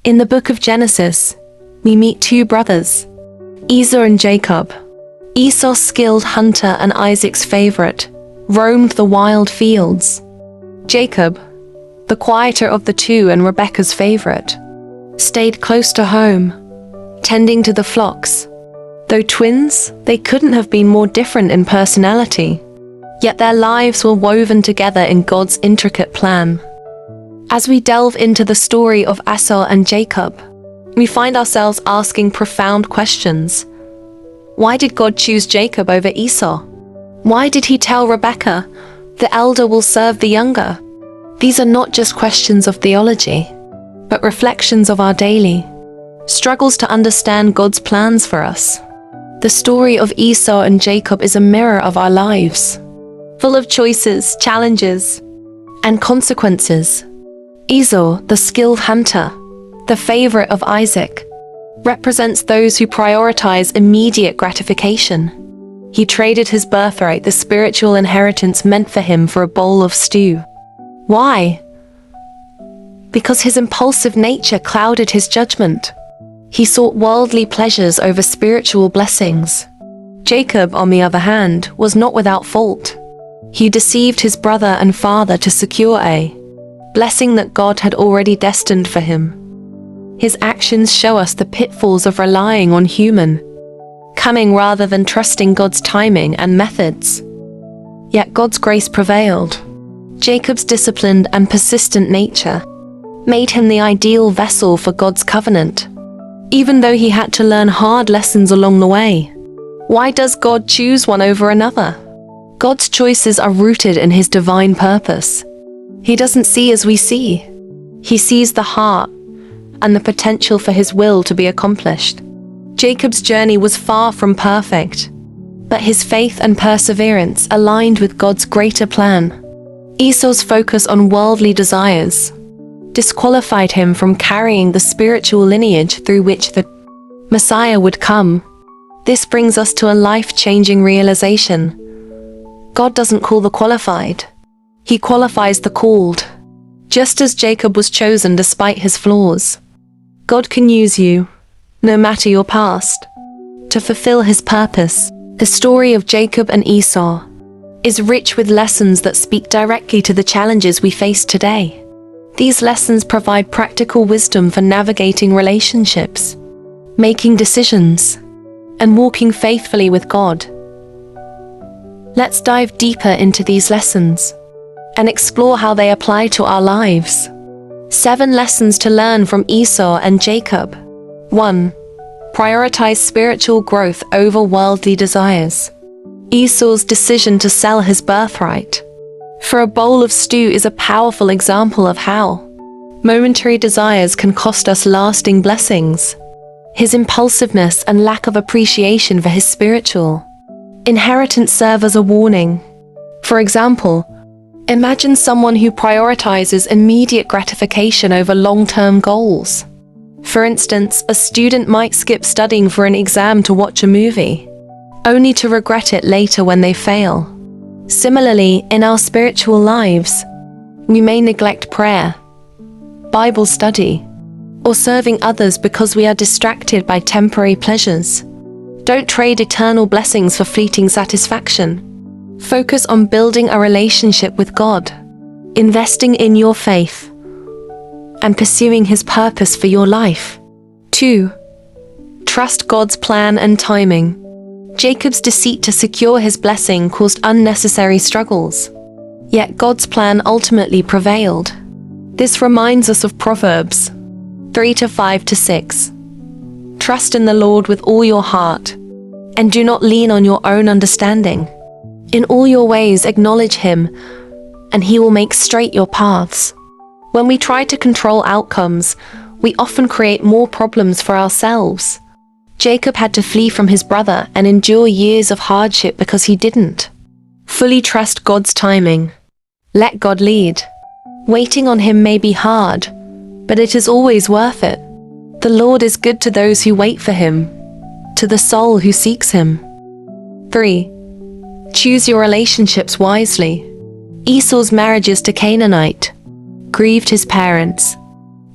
In the book of Genesis, we meet two brothers, Esau and Jacob. Esau, skilled hunter and Isaac's favorite, roamed the wild fields. Jacob, the quieter of the two and Rebekah's favorite, stayed close to home, tending to the flocks. Though twins, they couldn't have been more different in personality. Yet their lives were woven together in God's intricate plan. As we delve into the story of Esau and Jacob, we find ourselves asking profound questions. Why did God choose Jacob over Esau? Why did he tell Rebekah, the elder will serve the younger? These are not just questions of theology, but reflections of our daily struggles to understand God's plans for us. The story of Esau and Jacob is a mirror of our lives, full of choices, challenges, and consequences. Esau, the skilled hunter, the favorite of Isaac, represents those who prioritize immediate gratification. He traded his birthright, the spiritual inheritance meant for him, for a bowl of stew. Why? Because his impulsive nature clouded his judgment. He sought worldly pleasures over spiritual blessings. Jacob, on the other hand, was not without fault. He deceived his brother and father to secure a blessing that God had already destined for him. His actions show us the pitfalls of relying on human cunning rather than trusting God's timing and methods. Yet God's grace prevailed. Jacob's disciplined and persistent nature made him the ideal vessel for God's covenant, even though he had to learn hard lessons along the way. Why does God choose one over another? God's choices are rooted in his divine purpose. He doesn't see as we see. He sees the heart and the potential for his will to be accomplished. Jacob's journey was far from perfect, but his faith and perseverance aligned with God's greater plan. Esau's focus on worldly desires disqualified him from carrying the spiritual lineage through which the Messiah would come. This brings us to a life-changing realization. God doesn't call the qualified. He qualifies the called. Just as Jacob was chosen despite his flaws, God can use you, no matter your past, to fulfill his purpose. The story of Jacob and Esau is rich with lessons that speak directly to the challenges we face today. These lessons provide practical wisdom for navigating relationships, making decisions, and walking faithfully with God. Let's dive deeper into these lessons and explore how they apply to our lives. 7 lessons to learn from Esau and Jacob. 1. Prioritize spiritual growth over worldly desires. Esau's decision to sell his birthright for a bowl of stew is a powerful example of how momentary desires can cost us lasting blessings. His impulsiveness and lack of appreciation for his spiritual inheritance serve as a warning. For example, imagine someone who prioritizes immediate gratification over long-term goals. For instance, a student might skip studying for an exam to watch a movie, only to regret it later when they fail. Similarly, in our spiritual lives, we may neglect prayer, Bible study, or serving others because we are distracted by temporary pleasures. Don't trade eternal blessings for fleeting satisfaction. Focus on building a relationship with God, investing in your faith, and pursuing his purpose for your life. 2. Trust God's plan and timing. Jacob's deceit to secure his blessing caused unnecessary struggles, yet God's plan ultimately prevailed. This reminds us of Proverbs 3:5-6. Trust in the Lord with all your heart, and do not lean on your own understanding. In all your ways acknowledge him, and he will make straight your paths. When we try to control outcomes, we often create more problems for ourselves. Jacob had to flee from his brother and endure years of hardship because he didn't fully trust God's timing. Let God lead. Waiting on him may be hard, but it is always worth it. The Lord is good to those who wait for him, to the soul who seeks him. 3. Choose your relationships wisely. Esau's marriages to Canaanite grieved his parents.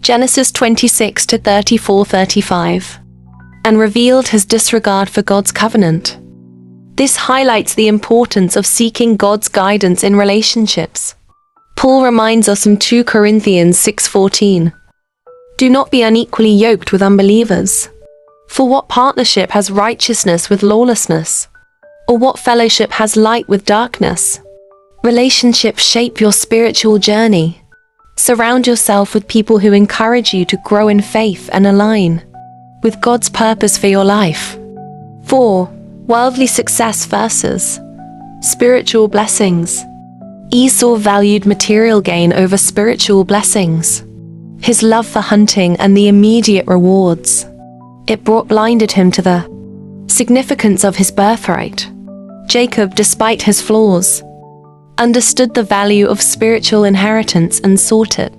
Genesis 26 to 34-35, and revealed his disregard for God's covenant. This highlights the importance of seeking God's guidance in relationships. Paul reminds us in 2 Corinthians 6:14, "Do not be unequally yoked with unbelievers. For what partnership has righteousness with lawlessness? Or what fellowship has light with darkness?" Relationships shape your spiritual journey. Surround yourself with people who encourage you to grow in faith and align with God's purpose for your life. 4. Worldly success versus spiritual blessings. Esau valued material gain over spiritual blessings. His love for hunting and the immediate rewards, it blinded him to the significance of his birthright. Jacob, despite his flaws, understood the value of spiritual inheritance and sought it,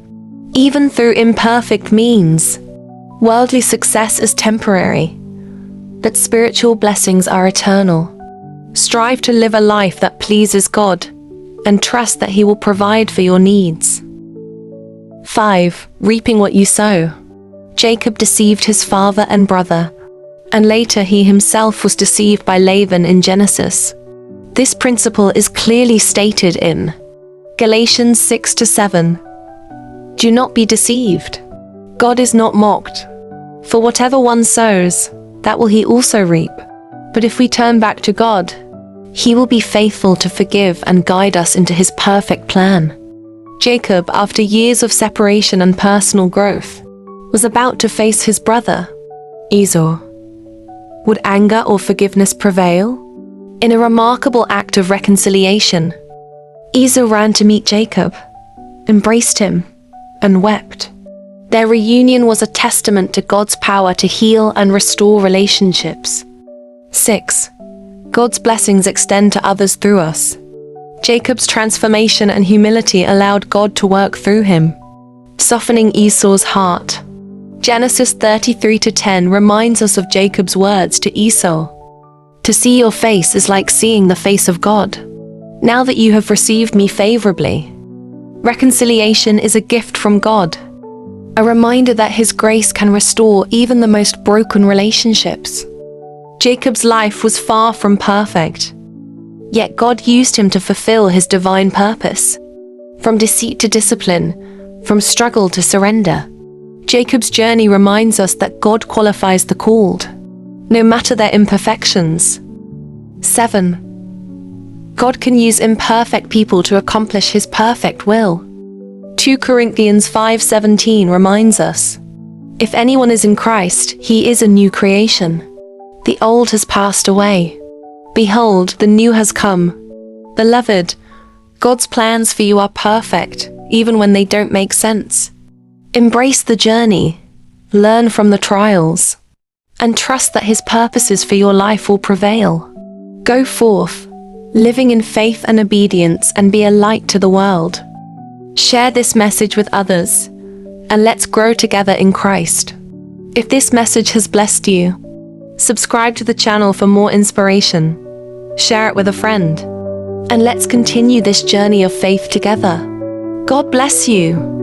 even through imperfect means. Worldly success is temporary, but spiritual blessings are eternal. Strive to live a life that pleases God and trust that He will provide for your needs. 5. Reaping what you sow. Jacob deceived his father and brother, and later he himself was deceived by Laban in Genesis. This principle is clearly stated in Galatians 6-7. Do not be deceived. God is not mocked. For whatever one sows, that will he also reap. But if we turn back to God, He will be faithful to forgive and guide us into His perfect plan. Jacob, after years of separation and personal growth, was about to face his brother, Esau. Would anger or forgiveness prevail? In a remarkable act of reconciliation, Esau ran to meet Jacob, embraced him, and wept. Their reunion was a testament to God's power to heal and restore relationships. 6. God's blessings extend to others through us. Jacob's transformation and humility allowed God to work through him, softening Esau's heart. Genesis 33-10 reminds us of Jacob's words to Esau. To see your face is like seeing the face of God. Now that you have received me favorably. Reconciliation is a gift from God, a reminder that His grace can restore even the most broken relationships. Jacob's life was far from perfect, yet God used him to fulfill His divine purpose. From deceit to discipline, from struggle to surrender, Jacob's journey reminds us that God qualifies the called, no matter their imperfections. 7. God can use imperfect people to accomplish His perfect will. 2 Corinthians 5:17 reminds us, if anyone is in Christ, he is a new creation. The old has passed away. Behold, the new has come. Beloved, God's plans for you are perfect, even when they don't make sense. Embrace the journey, learn from the trials, and trust that His purposes for your life will prevail. Go forth, living in faith and obedience, and be a light to the world. Share this message with others, and let's grow together in Christ. If this message has blessed you, subscribe to the channel for more inspiration. Share it with a friend, and let's continue this journey of faith together. God bless you.